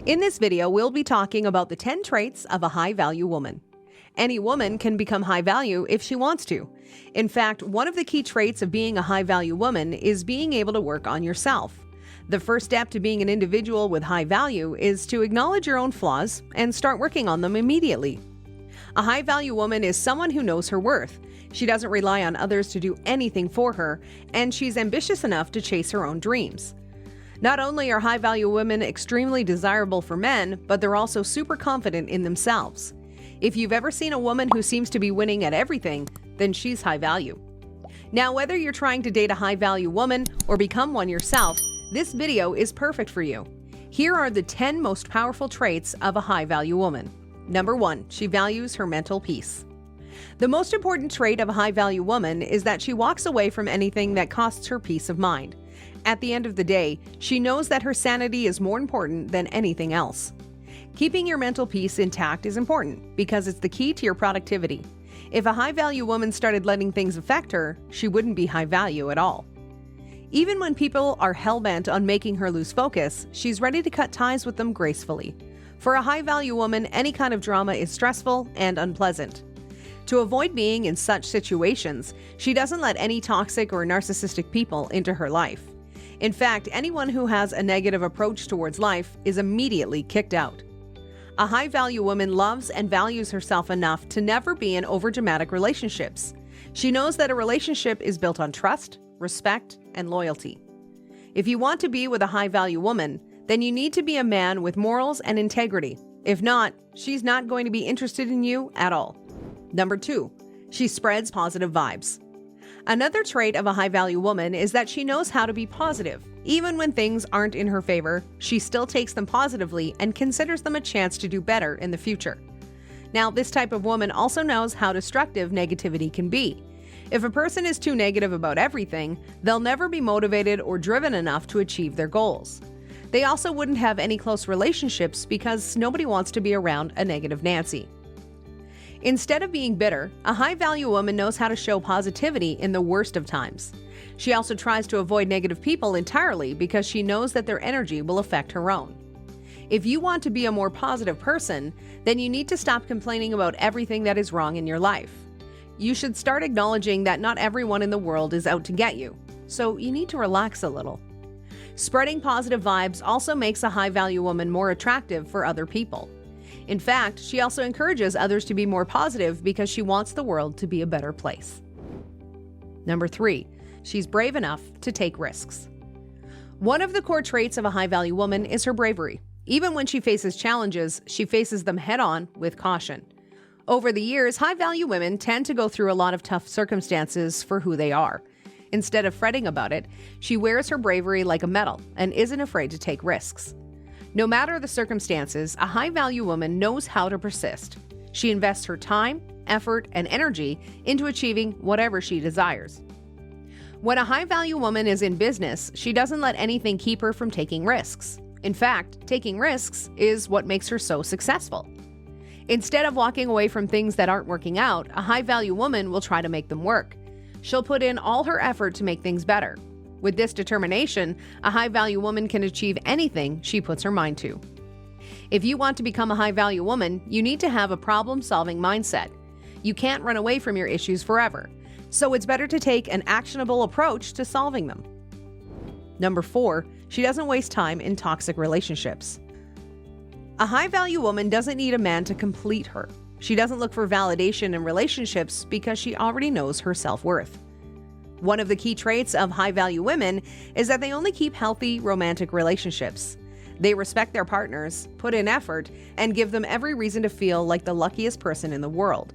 In this video, we'll be talking about the 10 traits of a high-value woman. Any woman can become high-value if she wants to. In fact, one of the key traits of being a high-value woman is being able to work on yourself. The first step to being an individual with high value is to acknowledge your own flaws and start working on them immediately. A high-value woman is someone who knows her worth. She doesn't rely on others to do anything for her, and she's ambitious enough to chase her own dreams. Not only are high-value women extremely desirable for men, but they're also super confident in themselves. If you've ever seen a woman who seems to be winning at everything, then she's high value. Now, whether you're trying to date a high-value woman or become one yourself, this video is perfect for you. Here are the 10 most powerful traits of a high-value woman. Number 1, she values her mental peace. The most important trait of a high-value woman is that she walks away from anything that costs her peace of mind. At the end of the day, she knows that her sanity is more important than anything else. Keeping your mental peace intact is important because it's the key to your productivity. If a high-value woman started letting things affect her, she wouldn't be high value at all. Even when people are hell-bent on making her lose focus, she's ready to cut ties with them gracefully. For a high-value woman, any kind of drama is stressful and unpleasant. To avoid being in such situations, she doesn't let any toxic or narcissistic people into her life. In fact, anyone who has a negative approach towards life is immediately kicked out. A high-value woman loves and values herself enough to never be in overdramatic relationships. She knows that a relationship is built on trust, respect, and loyalty. If you want to be with a high-value woman, then you need to be a man with morals and integrity. If not, she's not going to be interested in you at all. Number 2, she spreads positive vibes. Another trait of a high-value woman is that she knows how to be positive. Even when things aren't in her favor, she still takes them positively and considers them a chance to do better in the future. Now, this type of woman also knows how destructive negativity can be. If a person is too negative about everything, they'll never be motivated or driven enough to achieve their goals. They also wouldn't have any close relationships because nobody wants to be around a negative Nancy. Instead of being bitter, a high-value woman knows how to show positivity in the worst of times. She also tries to avoid negative people entirely because she knows that their energy will affect her own. If you want to be a more positive person, then you need to stop complaining about everything that is wrong in your life. You should start acknowledging that not everyone in the world is out to get you, so you need to relax a little. Spreading positive vibes also makes a high-value woman more attractive for other people. In fact, she also encourages others to be more positive because she wants the world to be a better place. Number 3, she's brave enough to take risks. One of the core traits of a high-value woman is her bravery. Even when she faces challenges, she faces them head-on with caution. Over the years, high-value women tend to go through a lot of tough circumstances for who they are. Instead of fretting about it, she wears her bravery like a medal and isn't afraid to take risks. No matter the circumstances, a high-value woman knows how to persist. She invests her time, effort, and energy into achieving whatever she desires. When a high-value woman is in business, she doesn't let anything keep her from taking risks. In fact, taking risks is what makes her so successful. Instead of walking away from things that aren't working out, a high-value woman will try to make them work. She'll put in all her effort to make things better. With this determination, a high-value woman can achieve anything she puts her mind to. If you want to become a high-value woman, you need to have a problem-solving mindset. You can't run away from your issues forever, so it's better to take an actionable approach to solving them. Number 4, she doesn't waste time in toxic relationships. A high-value woman doesn't need a man to complete her. She doesn't look for validation in relationships because she already knows her self-worth. One of the key traits of high-value women is that they only keep healthy romantic relationships. They respect their partners, put in effort, and give them every reason to feel like the luckiest person in the world.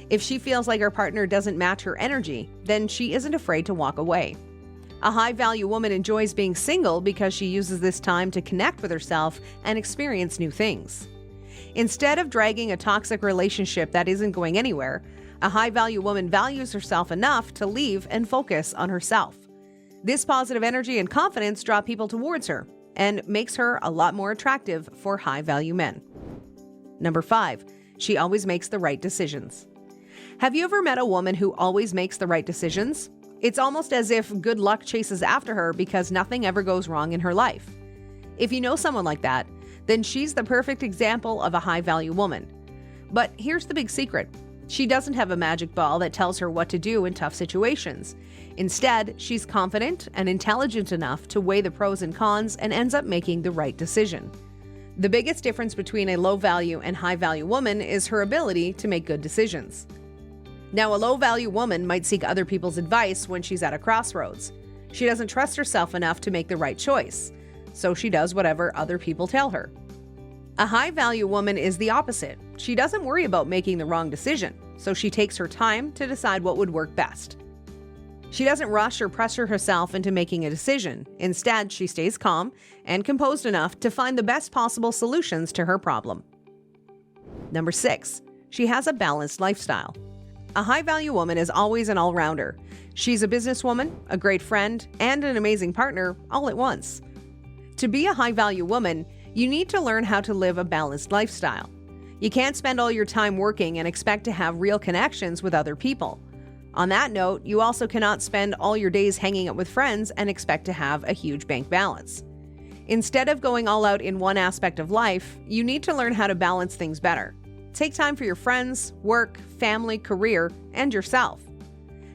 If she feels like her partner doesn't match her energy, then she isn't afraid to walk away. A high-value woman enjoys being single because she uses this time to connect with herself and experience new things. Instead of dragging a toxic relationship that isn't going anywhere, a high-value woman values herself enough to leave and focus on herself. This positive energy and confidence draw people towards her and makes her a lot more attractive for high-value men. Number 5, she always makes the right decisions. Have you ever met a woman who always makes the right decisions? It's almost as if good luck chases after her because nothing ever goes wrong in her life. If you know someone like that, then she's the perfect example of a high-value woman. But here's the big secret. She doesn't have a magic ball that tells her what to do in tough situations. Instead, she's confident and intelligent enough to weigh the pros and cons and ends up making the right decision. The biggest difference between a low-value and high-value woman is her ability to make good decisions. Now, a low-value woman might seek other people's advice when she's at a crossroads. She doesn't trust herself enough to make the right choice, so she does whatever other people tell her. A high-value woman is the opposite. She doesn't worry about making the wrong decision, so she takes her time to decide what would work best. She doesn't rush or pressure herself into making a decision. Instead, she stays calm and composed enough to find the best possible solutions to her problem. Number 6, she has a balanced lifestyle. A high-value woman is always an all-rounder. She's a businesswoman, a great friend, and an amazing partner all at once. To be a high-value woman, you need to learn how to live a balanced lifestyle. You can't spend all your time working and expect to have real connections with other people. On that note, you also cannot spend all your days hanging out with friends and expect to have a huge bank balance. Instead of going all out in one aspect of life, you need to learn how to balance things better. Take time for your friends, work, family, career, and yourself.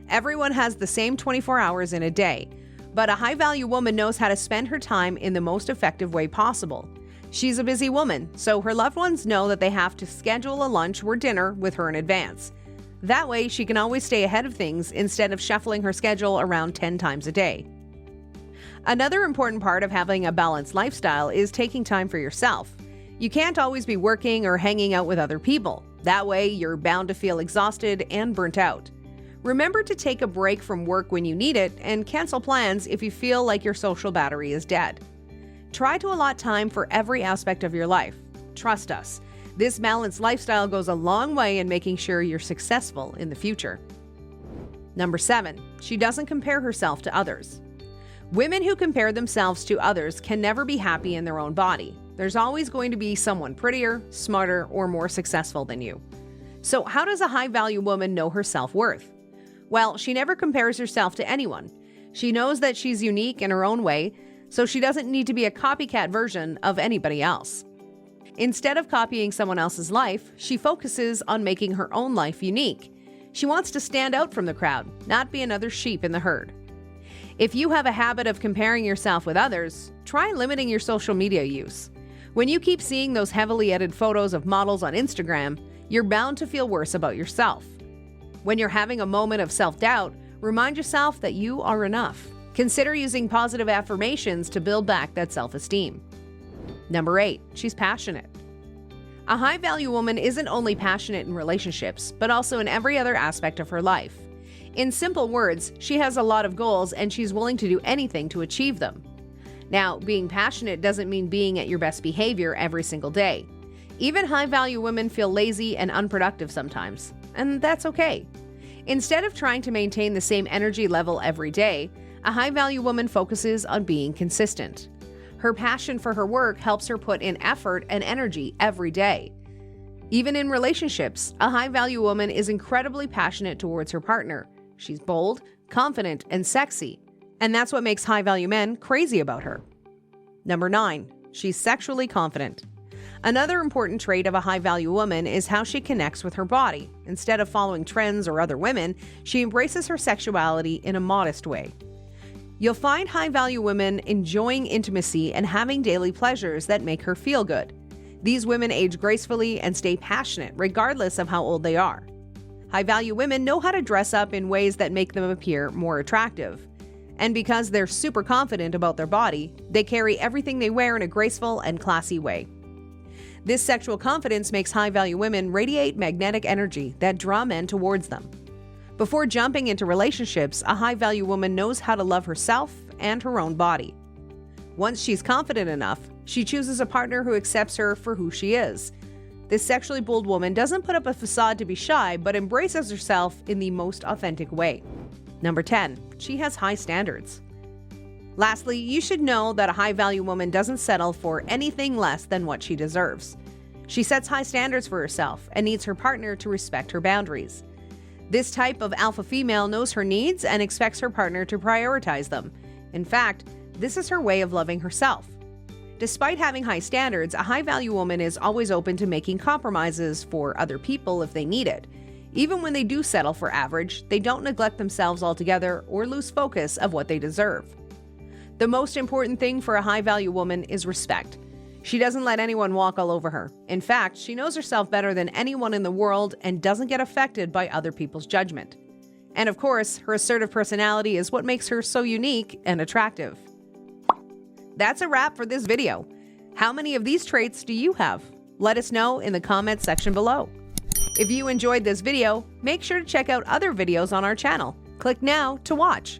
Everyone has the same 24 hours in a day, but a high-value woman knows how to spend her time in the most effective way possible. She's a busy woman, so her loved ones know that they have to schedule a lunch or dinner with her in advance. That way, she can always stay ahead of things instead of shuffling her schedule around 10 times a day. Another important part of having a balanced lifestyle is taking time for yourself. You can't always be working or hanging out with other people. That way, you're bound to feel exhausted and burnt out. Remember to take a break from work when you need it and cancel plans if you feel like your social battery is dead. Try to allot time for every aspect of your life. Trust us. This balanced lifestyle goes a long way in making sure you're successful in the future. Number 7, she doesn't compare herself to others. Women who compare themselves to others can never be happy in their own body. There's always going to be someone prettier, smarter, or more successful than you. So how does a high-value woman know her self-worth? Well, she never compares herself to anyone. She knows that she's unique in her own way, so she doesn't need to be a copycat version of anybody else. Instead of copying someone else's life, she focuses on making her own life unique. She wants to stand out from the crowd, not be another sheep in the herd. If you have a habit of comparing yourself with others, try limiting your social media use. When you keep seeing those heavily edited photos of models on Instagram, you're bound to feel worse about yourself. When you're having a moment of self-doubt, remind yourself that you are enough. Consider using positive affirmations to build back that self-esteem. Number 8, she's passionate. A high-value woman isn't only passionate in relationships, but also in every other aspect of her life. In simple words, she has a lot of goals and she's willing to do anything to achieve them. Now, being passionate doesn't mean being at your best behavior every single day. Even high-value women feel lazy and unproductive sometimes, and that's okay. Instead of trying to maintain the same energy level every day, a high-value woman focuses on being consistent. Her passion for her work helps her put in effort and energy every day. Even in relationships, a high-value woman is incredibly passionate towards her partner. She's bold, confident, and sexy, and that's what makes high-value men crazy about her. Number 9, she's sexually confident. Another important trait of a high-value woman is how she connects with her body. Instead of following trends or other women, she embraces her sexuality in a modest way. You'll find high-value women enjoying intimacy and having daily pleasures that make her feel good. These women age gracefully and stay passionate regardless of how old they are. High-value women know how to dress up in ways that make them appear more attractive. And because they're super confident about their body, they carry everything they wear in a graceful and classy way. This sexual confidence makes high-value women radiate magnetic energy that draw men towards them. Before jumping into relationships, a high-value woman knows how to love herself and her own body. Once she's confident enough, she chooses a partner who accepts her for who she is. This sexually bold woman doesn't put up a facade to be shy, but embraces herself in the most authentic way. Number 10, she has high standards. Lastly, you should know that a high-value woman doesn't settle for anything less than what she deserves. She sets high standards for herself and needs her partner to respect her boundaries. This type of alpha female knows her needs and expects her partner to prioritize them. In fact, this is her way of loving herself. Despite having high standards, a high-value woman is always open to making compromises for other people if they need it. Even when they do settle for average, they don't neglect themselves altogether or lose focus of what they deserve. The most important thing for a high-value woman is respect. She doesn't let anyone walk all over her. In fact, she knows herself better than anyone in the world and doesn't get affected by other people's judgment. And of course, her assertive personality is what makes her so unique and attractive. That's a wrap for this video. How many of these traits do you have? Let us know in the comments section below. If you enjoyed this video, make sure to check out other videos on our channel. Click now to watch.